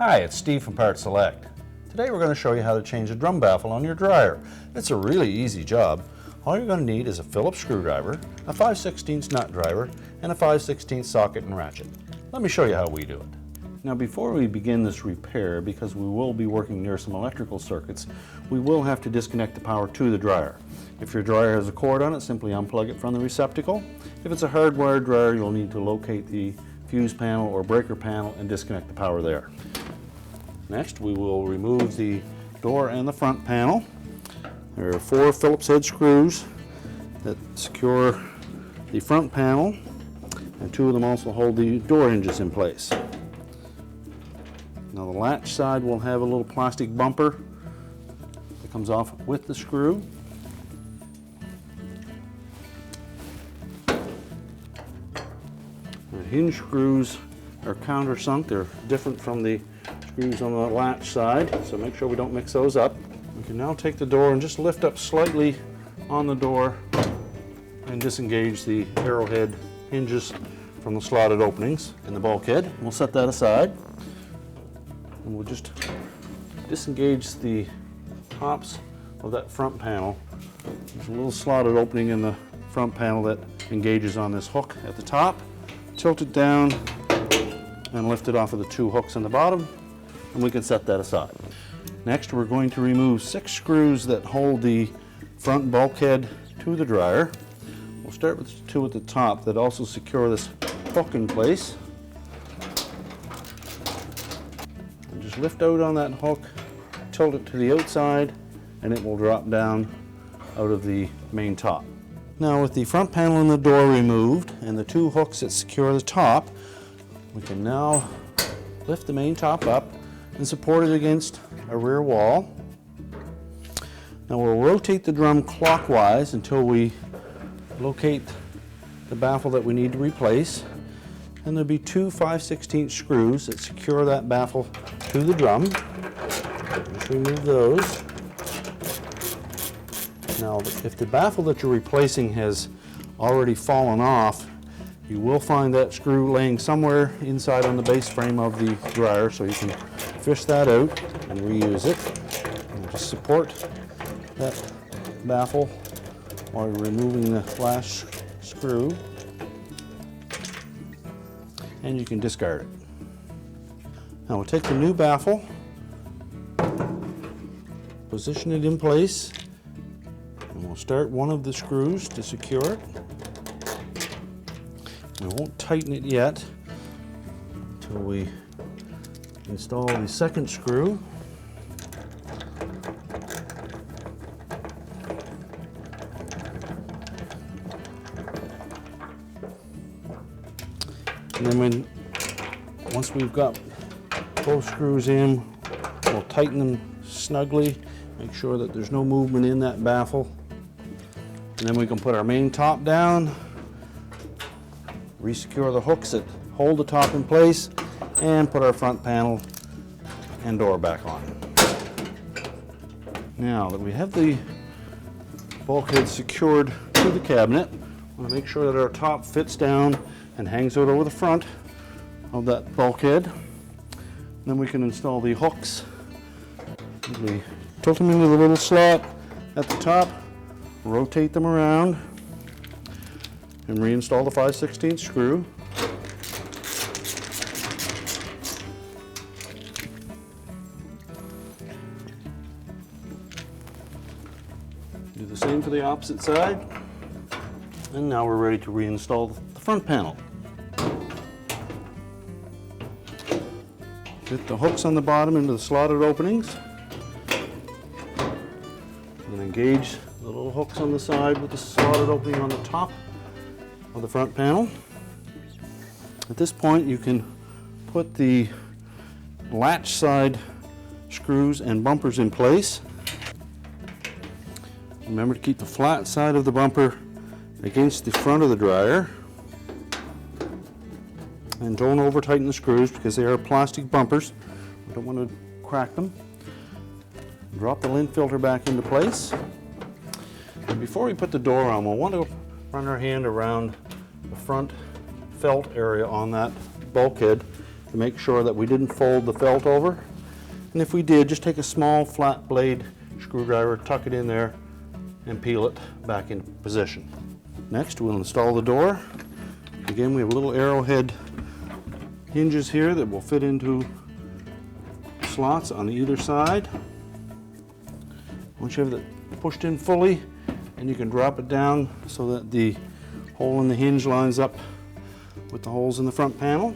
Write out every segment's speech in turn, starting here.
Hi, it's Steve from PartSelect. Today we're going to show you how to change the drum baffle on your dryer. It's a really easy job. All you're going to need is a Phillips screwdriver, a 5/16 nut driver, and a 5/16 socket and ratchet. Let me show you how we do it. Now before we begin this repair, because we will be working near some electrical circuits, we will have to disconnect the power to the dryer. If your dryer has a cord on it, simply unplug it from the receptacle. If it's a hardwired dryer, you'll need to locate the fuse panel or breaker panel and disconnect the power there. Next, we will remove the door and the front panel. There are 4 Phillips head screws that secure the front panel, and 2 of them also hold the door hinges in place. Now the latch side will have a little plastic bumper that comes off with the screw. The hinge screws are countersunk. They're different from the screws on the latch side, so make sure we don't mix those up. We can now take the door and just lift up slightly on the door and disengage the arrowhead hinges from the slotted openings in the bulkhead. We'll set that aside, and we'll just disengage the tops of that front panel. There's a little slotted opening in the front panel that engages on this hook at the top. Tilt it down and lift it off of the 2 hooks on the bottom, and we can set that aside. Next, we're going to remove 6 screws that hold the front bulkhead to the dryer. We'll start with the 2 at the top that also secure this hook in place. And just lift out on that hook, tilt it to the outside, and it will drop down out of the main top. Now with the front panel and the door removed and the 2 hooks that secure the top, we can now lift the main top up and support it against a rear wall. Now we'll rotate the drum clockwise until we locate the baffle that we need to replace. And there'll be 2 5/16 screws that secure that baffle to the drum. Just remove those. Now if the baffle that you're replacing has already fallen off, you will find that screw laying somewhere inside on the base frame of the dryer, so you can fish that out and reuse it. And just support that baffle while you're removing the last screw, and you can discard it. Now we'll take the new baffle, position it in place, and we'll start one of the screws to secure it. We won't tighten it yet until we install the second screw. And then once we've got both screws in, we'll tighten them snugly, make sure that there's no movement in that baffle. And then we can put our main top down, re-secure the hooks that hold the top in place, and put our front panel and door back on. Now that we have the bulkhead secured to the cabinet, we want to make sure that our top fits down and hangs out over the front of that bulkhead. Then we can install the hooks. We tilt them into the little slot at the top, rotate them around, and reinstall the 5/16 screw. Do the same for the opposite side. And now we're ready to reinstall the front panel. Fit the hooks on the bottom into the slotted openings, and engage the little hooks on the side with the slotted opening on the top of the front panel. At this point, you can put the latch side screws and bumpers in place. Remember to keep the flat side of the bumper against the front of the dryer, and don't over tighten the screws because they are plastic bumpers. We don't want to crack them. Drop the lint filter back into place. And before we put the door on, we'll want to run our hand around the front felt area on that bulkhead to make sure that we didn't fold the felt over. And if we did, just take a small flat blade screwdriver, tuck it in there, and peel it back into position. Next, we'll install the door. Again, we have little arrowhead hinges here that will fit into slots on either side. Once you have it pushed in fully, and you can drop it down so that the hole in the hinge lines up with the holes in the front panel.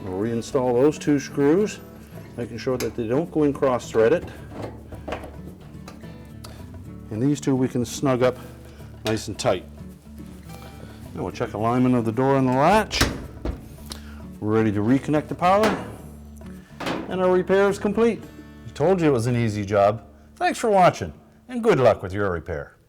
We'll reinstall those 2 screws, making sure that they don't go in cross-threaded. And these 2 we can snug up nice and tight. Now we'll check alignment of the door and the latch. We're ready to reconnect the power, and our repair is complete. I told you it was an easy job. Thanks for watching, and good luck with your repair.